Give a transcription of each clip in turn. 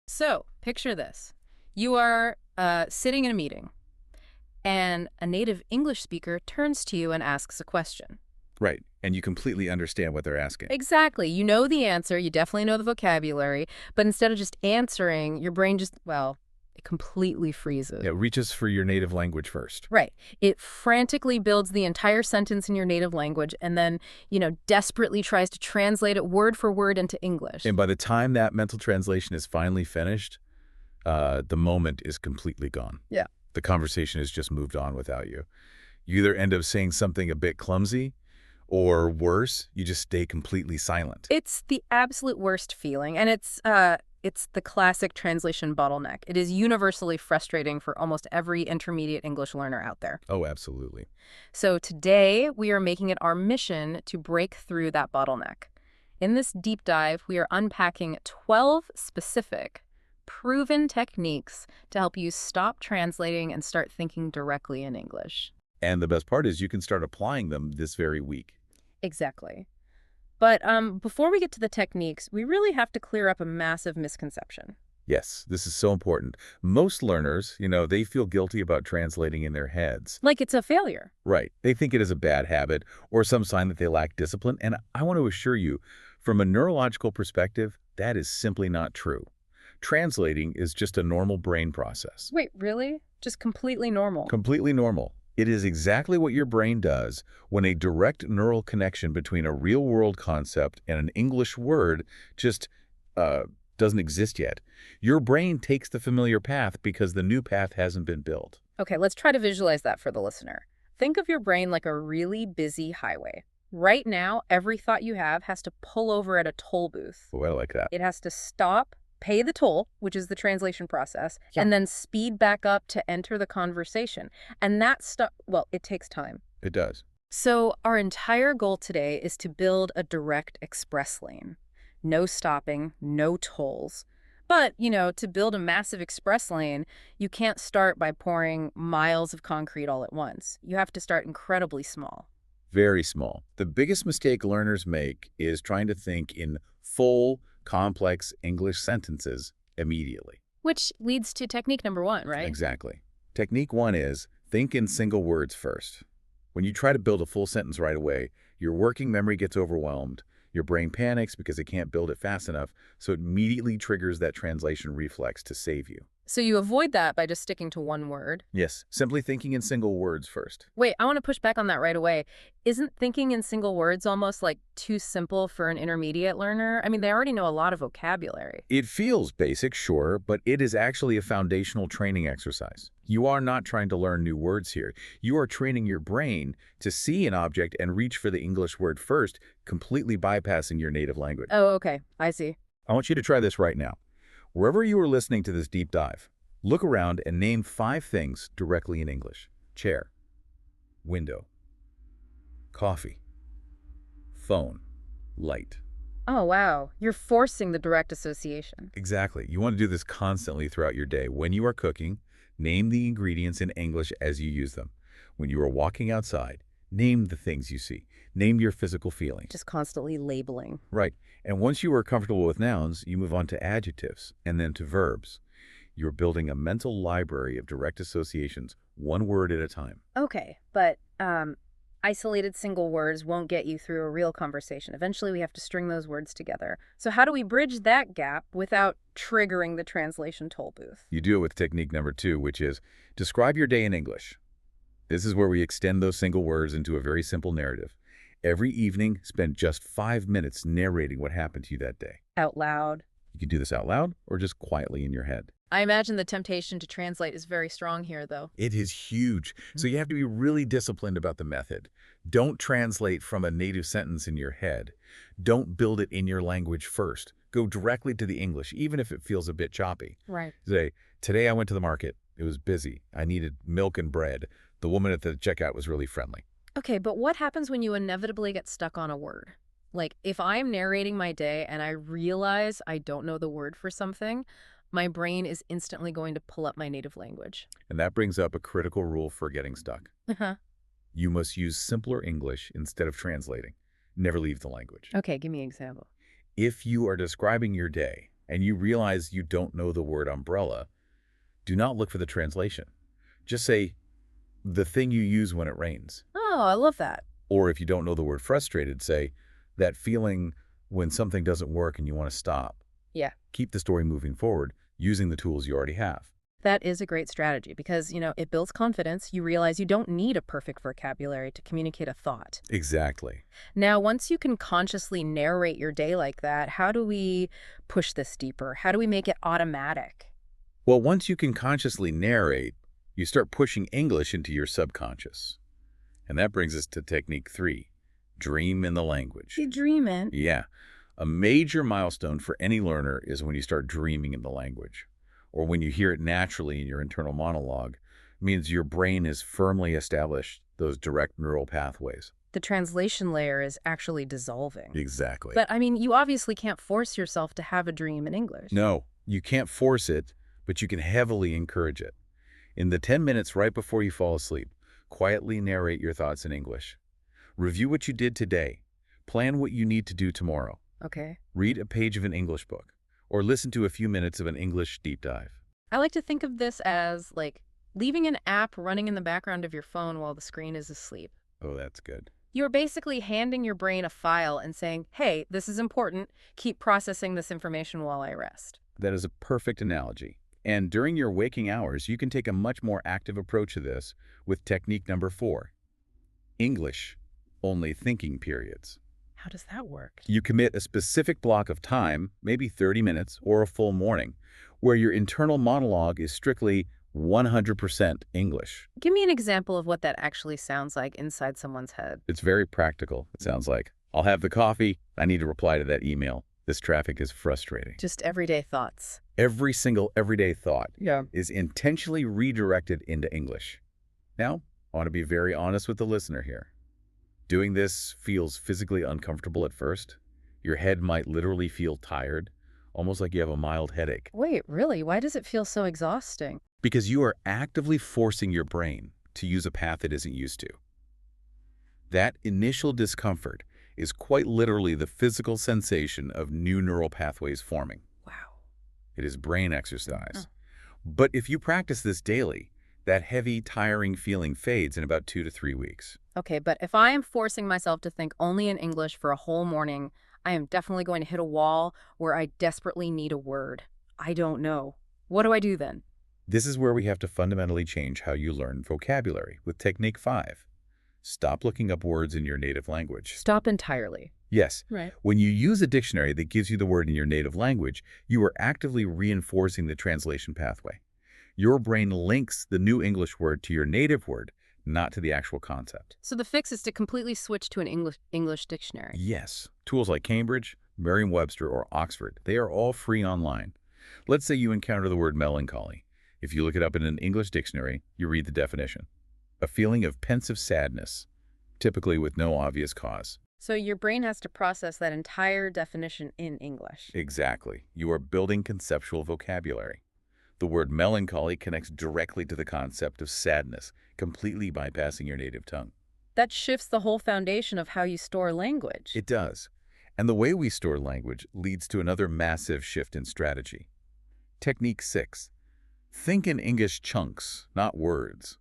So, picture this. You are sitting in a meeting, and a native English speaker turns to you and asks a question. Right. And you completely understand what they're asking. Exactly. You know the answer, you definitely know the vocabulary, but instead of just answering, your brain just, well, it completely freezes. Yeah, reaches for your native language first. Right. It frantically builds the entire sentence in your native language and then, desperately tries to translate it word for word into English. And by the time that mental translation is finally finished, the moment is completely gone. Yeah. The conversation has just moved on without you. You either end up saying something a bit clumsy, or worse, you just stay completely silent. It's the absolute worst feeling, and it's the classic translation bottleneck. It is universally frustrating for almost every intermediate English learner out there. Oh, absolutely. So today, we are making it our mission to break through that bottleneck. In this deep dive, we are unpacking 12 specific, proven techniques to help you stop translating and start thinking directly in English. And the best part is you can start applying them this very week. Exactly. But before we get to the techniques, we really have to clear up a massive misconception. Yes, this is so important. Most learners, they feel guilty about translating in their heads. Like it's a failure. Right. They think it is a bad habit or some sign that they lack discipline. And I want to assure you, from a neurological perspective, that is simply not true. Translating is just a normal brain process. Wait, really? Just completely normal. Completely normal. It is exactly what your brain does when a direct neural connection between a real-world concept and an English word just doesn't exist yet. Your brain takes the familiar path because the new path hasn't been built. Okay, let's try to visualize that for the listener. Think of your brain like a really busy highway. Right now, every thought you have has to pull over at a toll booth. Oh, I like that. It has to stop, pay the toll, which is the translation process, Yeah. and then speed back up to enter the conversation. And that stuff, well, it takes time. It does. So our entire goal today is to build a direct express lane. No stopping, no tolls. But, to build a massive express lane, you can't start by pouring miles of concrete all at once. You have to start incredibly small. Very small. The biggest mistake learners make is trying to think in full, complex English sentences immediately. Which leads to technique number one, right? Exactly. Technique one is think in single words first. When you try to build a full sentence right away, your working memory gets overwhelmed. Your brain panics because it can't build it fast enough, so it immediately triggers that translation reflex to save you. So you avoid that by just sticking to one word. Yes, simply thinking in single words first. Wait, I want to push back on that right away. Isn't thinking in single words almost like too simple for an intermediate learner? I mean, they already know a lot of vocabulary. It feels basic, sure, but it is actually a foundational training exercise. You are not trying to learn new words here. You are training your brain to see an object and reach for the English word first, completely bypassing your native language. Oh, okay. I see. I want you to try this right now. Wherever you are listening to this deep dive, look around and name 5 things directly in English. Chair, window, coffee, phone, light. Oh, wow. You're forcing the direct association. Exactly. You want to do this constantly throughout your day. When you are cooking, name the ingredients in English as you use them. When you are walking outside, name the things you see. Name your physical feelings. Just constantly labeling. Right. And once you are comfortable with nouns, you move on to adjectives and then to verbs. You're building a mental library of direct associations, one word at a time. Okay, but isolated single words won't get you through a real conversation. Eventually, we have to string those words together. So how do we bridge that gap without triggering the translation toll booth? You do it with technique number 2, which is describe your day in English. This is where we extend those single words into a very simple narrative. Every evening, spend just 5 minutes narrating what happened to you that day. Out loud. You can do this out loud or just quietly in your head. I imagine the temptation to translate is very strong here, though. It is huge. So you have to be really disciplined about the method. Don't translate from a native sentence in your head. Don't build it in your language first. Go directly to the English, even if it feels a bit choppy. Right. Say, today I went to the market. It was busy. I needed milk and bread. The woman at the checkout was really friendly. Okay, but what happens when you inevitably get stuck on a word? Like, if I'm narrating my day and I realize I don't know the word for something, my brain is instantly going to pull up my native language. And that brings up a critical rule for getting stuck. Uh-huh. You must use simpler English instead of translating. Never leave the language. Okay, give me an example. If you are describing your day, and you realize you don't know the word umbrella, do not look for the translation. Just say, the thing you use when it rains. Oh, I love that. Or if you don't know the word frustrated, say, that feeling when something doesn't work and you want to stop. Yeah. Keep the story moving forward using the tools you already have. That is a great strategy because, it builds confidence. You realize you don't need a perfect vocabulary to communicate a thought. Exactly. Now, once you can consciously narrate your day like that, how do we push this deeper? How do we make it automatic? Well, once you can consciously narrate, you start pushing English into your subconscious. And that brings us to technique 3, dream in the language. You dreaming. Yeah. A major milestone for any learner is when you start dreaming in the language, or when you hear it naturally in your internal monologue. It means your brain has firmly established those direct neural pathways. The translation layer is actually dissolving. Exactly. But, you obviously can't force yourself to have a dream in English. No, you can't force it, but you can heavily encourage it. In the 10 minutes right before you fall asleep, quietly narrate your thoughts in English. Review what you did today. Plan what you need to do tomorrow. Okay. Read a page of an English book, or listen to a few minutes of an English deep dive. I like to think of this as, like, leaving an app running in the background of your phone while the screen is asleep. Oh, that's good. You're basically handing your brain a file and saying, hey, this is important. Keep processing this information while I rest. That is a perfect analogy. And during your waking hours, you can take a much more active approach to this with technique number 4, English, only thinking periods. How does that work? You commit a specific block of time, maybe 30 minutes or a full morning, where your internal monologue is strictly 100% English. Give me an example of what that actually sounds like inside someone's head. It's very practical, it sounds like. I'll have the coffee. I need to reply to that email. This traffic is frustrating. Just everyday thoughts. Every single everyday thought is intentionally redirected into English. Now, I want to be very honest with the listener here. Doing this feels physically uncomfortable at first. Your head might literally feel tired, almost like you have a mild headache. Wait, really? Why does it feel so exhausting? Because you are actively forcing your brain to use a path it isn't used to. That initial discomfort is quite literally the physical sensation of new neural pathways forming. Wow. It is brain exercise. But if you practice this daily, that heavy, tiring feeling fades in about 2 to 3 weeks. Okay, but if I am forcing myself to think only in English for a whole morning, I am definitely going to hit a wall where I desperately need a word. I don't know. What do I do then? This is where we have to fundamentally change how you learn vocabulary with technique 5. Stop looking up words in your native language. Stop entirely. Yes. Right. When you use a dictionary that gives you the word in your native language, you are actively reinforcing the translation pathway. Your brain links the new English word to your native word, not to the actual concept. So the fix is to completely switch to an English dictionary. Yes. Tools like Cambridge, Merriam-Webster, or Oxford, they are all free online. Let's say you encounter the word melancholy. If you look it up in an English dictionary, you read the definition. A feeling of pensive sadness, typically with no obvious cause. So your brain has to process that entire definition in English. Exactly. You are building conceptual vocabulary. The word melancholy connects directly to the concept of sadness, completely bypassing your native tongue. That shifts the whole foundation of how you store language. It does. And the way we store language leads to another massive shift in strategy. Technique 6. Think in English chunks, not words.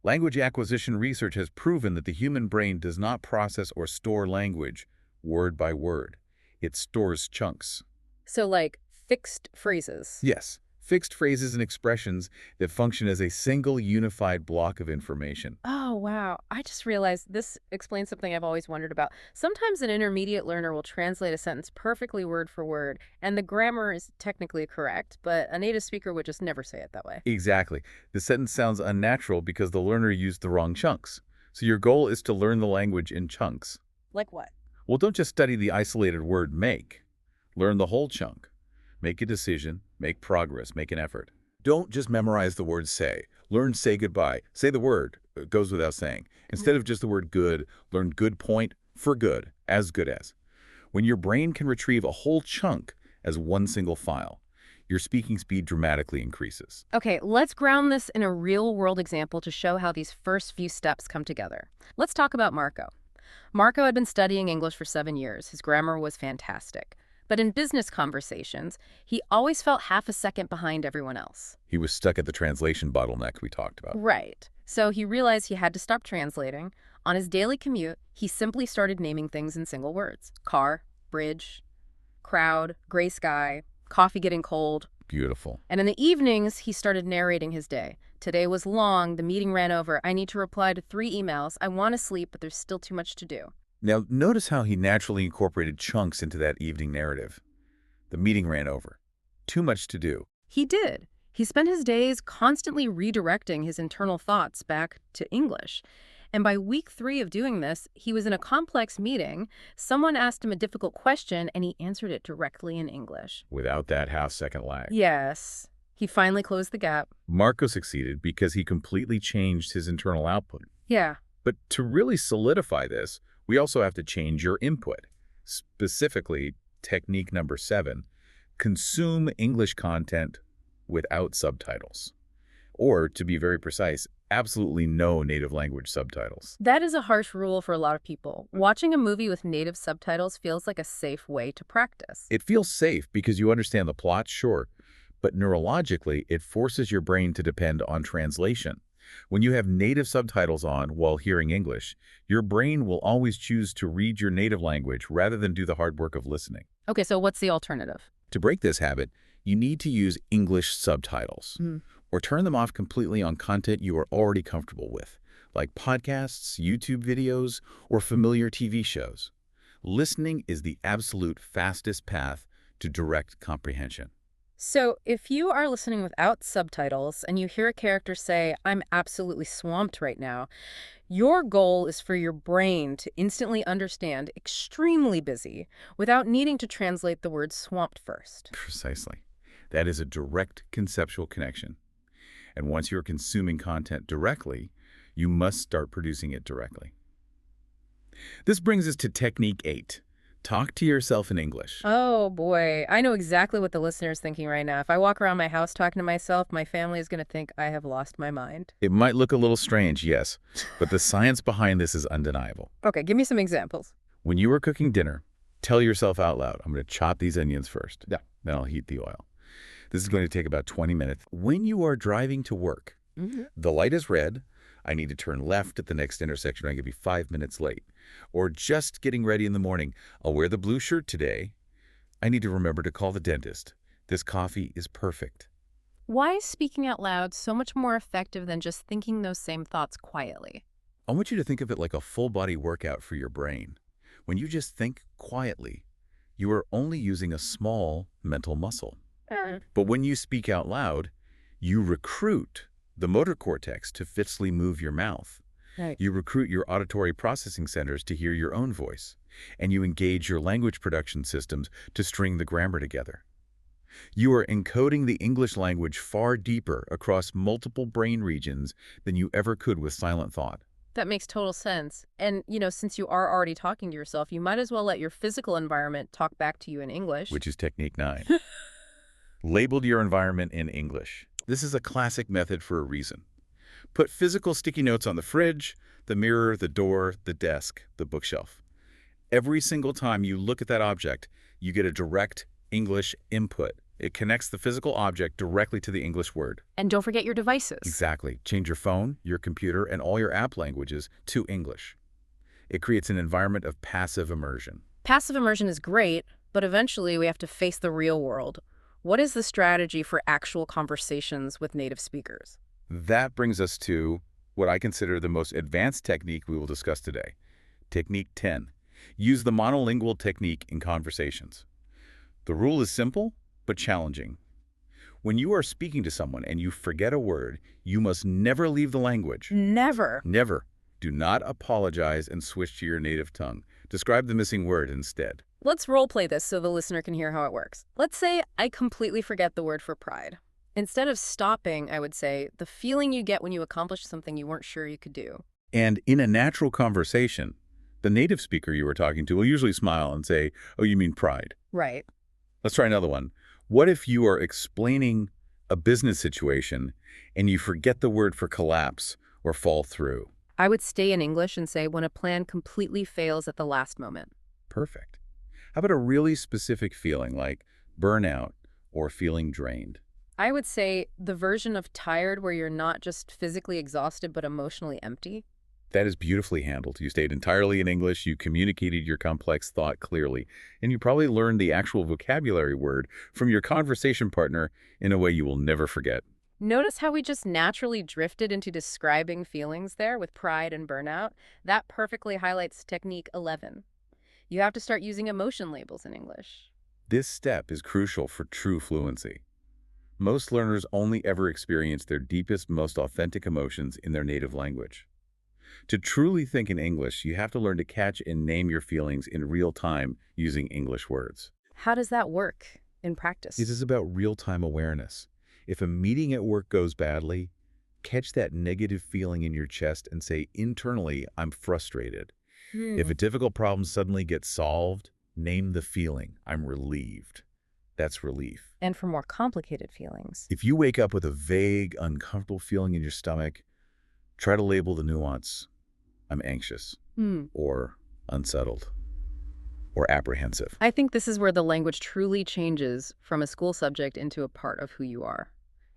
Language acquisition research has proven that the human brain does not process or store language word by word. It stores chunks. So like fixed phrases. Yes, fixed phrases and expressions that function as a single unified block of information. Oh, wow. I just realized this explains something I've always wondered about. Sometimes an intermediate learner will translate a sentence perfectly word for word, and the grammar is technically correct, but a native speaker would just never say it that way. Exactly. The sentence sounds unnatural because the learner used the wrong chunks. So your goal is to learn the language in chunks. Like what? Well, don't just study the isolated word make. Learn the whole chunk. Make a decision, make progress, make an effort. Don't just memorize the word say. Learn say goodbye. Say the word. It goes without saying. Instead of just the word good, learn good point for good, as good as. When your brain can retrieve a whole chunk as one single file, your speaking speed dramatically increases. Okay, let's ground this in a real-world example to show how these first few steps come together. Let's talk about Marco. Marco had been studying English for 7 years. His grammar was fantastic. But in business conversations, he always felt half a second behind everyone else. He was stuck at the translation bottleneck we talked about. Right. So he realized he had to stop translating. On his daily commute, he simply started naming things in single words. Car, bridge, crowd, gray sky, coffee getting cold. Beautiful. And in the evenings, he started narrating his day. Today was long, the meeting ran over, I need to reply to 3 emails, I want to sleep, but there's still too much to do. Now, notice how he naturally incorporated chunks into that evening narrative. The meeting ran over. Too much to do. He did. He spent his days constantly redirecting his internal thoughts back to English. And by week 3 of doing this, he was in a complex meeting. Someone asked him a difficult question, and he answered it directly in English. Without that half-second lag. Yes. He finally closed the gap. Marco succeeded because he completely changed his internal output. Yeah. But to really solidify this, we also have to change your input. Specifically, technique number 7, consume English content without subtitles. Or, to be very precise, absolutely no native language subtitles. That is a harsh rule for a lot of people. Watching a movie with native subtitles feels like a safe way to practice. It feels safe because you understand the plot, sure, but neurologically, it forces your brain to depend on translation. When you have native subtitles on while hearing English, your brain will always choose to read your native language rather than do the hard work of listening. Okay, so what's the alternative? To break this habit, you need to use English subtitles, or turn them off completely on content you are already comfortable with, like podcasts, YouTube videos, or familiar TV shows. Listening is the absolute fastest path to direct comprehension. So if you are listening without subtitles and you hear a character say, I'm absolutely swamped right now, your goal is for your brain to instantly understand extremely busy without needing to translate the word swamped first. Precisely. That is a direct conceptual connection. And once you're consuming content directly, you must start producing it directly. This brings us to technique 8. Talk to yourself in English. Oh boy, I know exactly what the listener's thinking right now. If I walk around my house talking to myself, my family is going to think I have lost my mind. It might look a little strange, yes, but the science behind this is undeniable. Okay, give me some examples. When you are cooking dinner, tell yourself out loud, I'm going to chop these onions first. Yeah. Then I'll heat the oil. This is going to take about 20 minutes. When you are driving to work, the light is red. I need to turn left at the next intersection. I'm going to be 5 minutes late. Or just getting ready in the morning. I'll wear the blue shirt today. I need to remember to call the dentist. This coffee is perfect. Why is speaking out loud so much more effective than just thinking those same thoughts quietly? I want you to think of it like a full-body workout for your brain. When you just think quietly, you are only using a small mental muscle. But when you speak out loud, you recruit the motor cortex to fitly move your mouth. Right. You recruit your auditory processing centers to hear your own voice, and you engage your language production systems to string the grammar together. You are encoding the English language far deeper across multiple brain regions than you ever could with silent thought. That makes total sense. And, since you are already talking to yourself, you might as well let your physical environment talk back to you in English. Which is technique 9. Label your environment in English. This is a classic method for a reason. Put physical sticky notes on the fridge, the mirror, the door, the desk, the bookshelf. Every single time you look at that object, you get a direct English input. It connects the physical object directly to the English word. And don't forget your devices. Exactly. Change your phone, your computer, and all your app languages to English. It creates an environment of passive immersion. Passive immersion is great, but eventually we have to face the real world. What is the strategy for actual conversations with native speakers? That brings us to what I consider the most advanced technique we will discuss today. Technique 10. Use the monolingual technique in conversations. The rule is simple, but challenging. When you are speaking to someone and you forget a word, you must never leave the language. Never. Never. Do not apologize and switch to your native tongue. Describe the missing word instead. Let's role play this so the listener can hear how it works. Let's say I completely forget the word for pride. Instead of stopping, I would say, the feeling you get when you accomplish something you weren't sure you could do. And in a natural conversation, the native speaker you were talking to will usually smile and say, oh, you mean pride. Right. Let's try another one. What if you are explaining a business situation and you forget the word for collapse or fall through? I would stay in English and say when a plan completely fails at the last moment. Perfect. How about a really specific feeling like burnout or feeling drained? I would say the version of tired where you're not just physically exhausted but emotionally empty. That is beautifully handled. You stayed entirely in English, you communicated your complex thought clearly, and you probably learned the actual vocabulary word from your conversation partner in a way you will never forget. Notice how we just naturally drifted into describing feelings there with pride and burnout? That perfectly highlights technique 11. You have to start using emotion labels in English. This step is crucial for true fluency. Most learners only ever experience their deepest, most authentic emotions in their native language. To truly think in English, you have to learn to catch and name your feelings in real time using English words. How does that work in This practice? is about real-time awareness. If a meeting at work goes badly, catch that negative feeling in your chest and say internally, I'm frustrated. If a Hmm. difficult problem suddenly gets solved, name the feeling, I'm relieved. That's relief. And for more complicated feelings. If you wake up with a vague, uncomfortable feeling in your stomach, try to label the nuance. I'm anxious, Hmm. or unsettled, or apprehensive. I think this is where the language truly changes from a school subject into a part of who you are.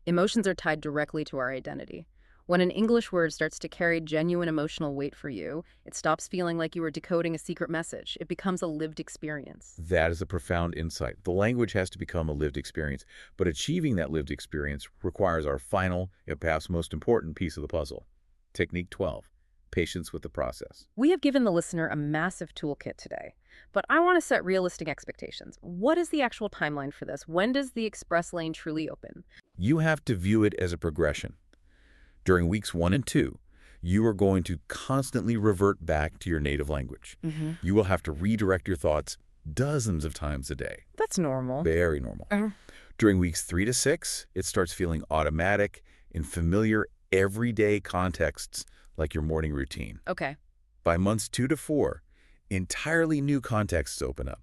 Emotions are tied directly to our identity. When an English word starts to carry genuine emotional weight for you, it stops feeling like you are decoding a secret message. It becomes a lived experience. That is a profound insight. The language has to become a lived experience, but achieving that lived experience requires our final, and perhaps most important piece of the puzzle. Technique 12, patience with the process. We have given the listener a massive toolkit today, but I want to set realistic expectations. What is the actual timeline for this? When does the express lane truly open? You have to view it as a progression. During weeks 1 and 2, you are going to constantly revert back to your native language. Hmm. You will have to redirect your thoughts dozens of times a day. That's normal. Very normal. During weeks 3 to 6, it starts feeling automatic in familiar, everyday contexts like your morning routine. Okay. By months 2 to 4, entirely new contexts open up.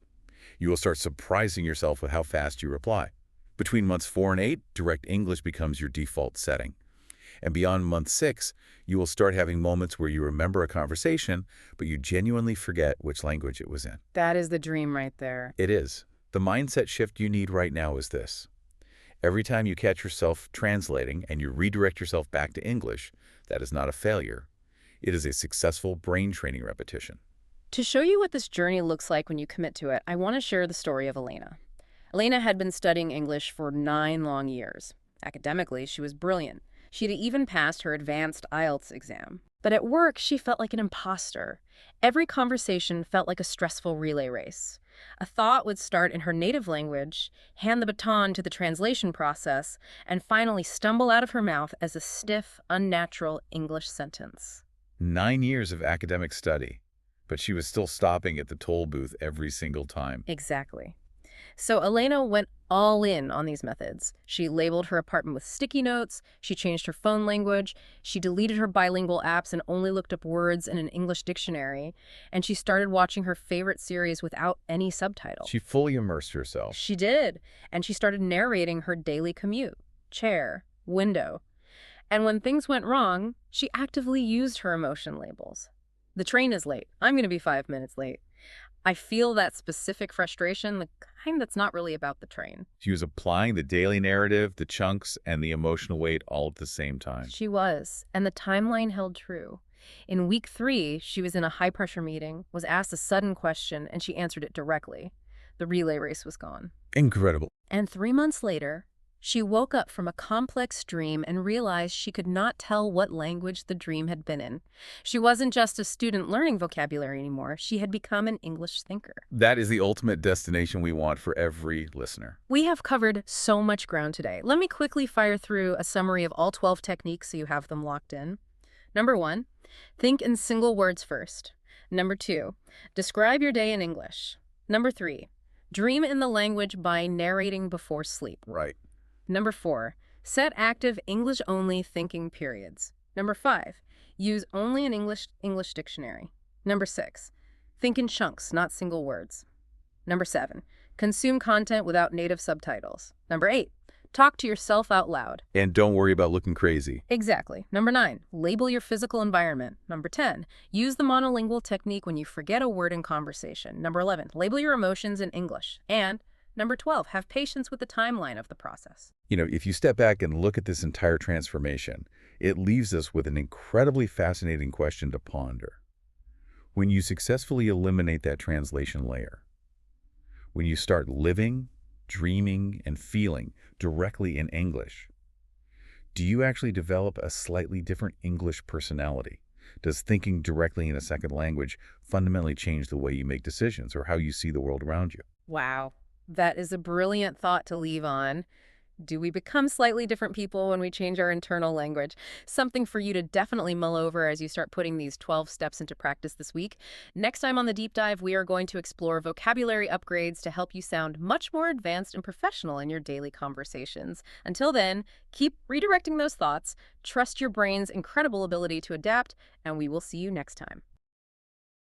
You will start surprising yourself with how fast you reply. Between months 4 and 8, direct English becomes your default setting. And beyond month 6, you will start having moments where you remember a conversation, but you genuinely forget which language it was in. That is the dream right there. It is. The mindset shift you need right now is this. Every time you catch yourself translating and you redirect yourself back to English, that is not a failure. It is a successful brain training repetition. To show you what this journey looks like when you commit to it, I want to share the story of Elena. Elena had been studying English for 9 long years. Academically, she was brilliant. She'd even passed her advanced IELTS exam. But at work, she felt like an imposter. Every conversation felt like a stressful relay race. A thought would start in her native language, hand the baton to the translation process, and finally stumble out of her mouth as a stiff, unnatural English sentence. 9 years of academic study, but she was still stopping at the toll booth every single time. Exactly. So Elena went all in on these methods. She labeled her apartment with sticky notes, she changed her phone language, she deleted her bilingual apps and only looked up words in an English dictionary, and she started watching her favorite series without any subtitle. She fully immersed herself. She did, and she started narrating her daily commute, chair, window. And when things went wrong, she actively used her emotion labels. The train is late. I'm going to be 5 minutes late. I feel that specific frustration, the kind that's not really about the train. She was applying the daily narrative, the chunks, and the emotional weight all at the same time. She was, and the timeline held true. In week 3, she was in a high-pressure meeting, was asked a sudden question, and she answered it directly. The relay race was gone. Incredible. And 3 months later, she woke up from a complex dream and realized she could not tell what language the dream had been in. She wasn't just a student learning vocabulary anymore. She had become an English thinker. That is the ultimate destination we want for every listener. We have covered so much ground today. Let me quickly fire through a summary of all 12 techniques so you have them locked in. Number 1, think in single words first. Number 2, describe your day in English. Number 3, dream in the language by narrating before sleep. Right. Number 4, set active English-only thinking periods. Number 5, use only an English dictionary. Number 6, think in chunks, not single words. Number 7, consume content without native subtitles. Number 8, Talk to yourself out loud. And don't worry about looking crazy. Exactly. Number 9, label your physical environment. Number 10, use the monolingual technique when you forget a word in conversation. Number 11, label your emotions in English. And number 12, have patience with the timeline of the process. If you step back and look at this entire transformation, it leaves us with an incredibly fascinating question to ponder. When you successfully eliminate that translation layer, when you start living, dreaming, and feeling directly in English, do you actually develop a slightly different English personality? Does thinking directly in a second language fundamentally change the way you make decisions or how you see the world around you? Wow, that is a brilliant thought to leave on. Do we become slightly different people when we change our internal language? Something for you to definitely mull over as you start putting these 12 steps into practice this week. Next time on the deep dive, we are going to explore vocabulary upgrades to help you sound much more advanced and professional in your daily conversations. Until then, keep redirecting those thoughts, trust your brain's incredible ability to adapt, and we will see you next time.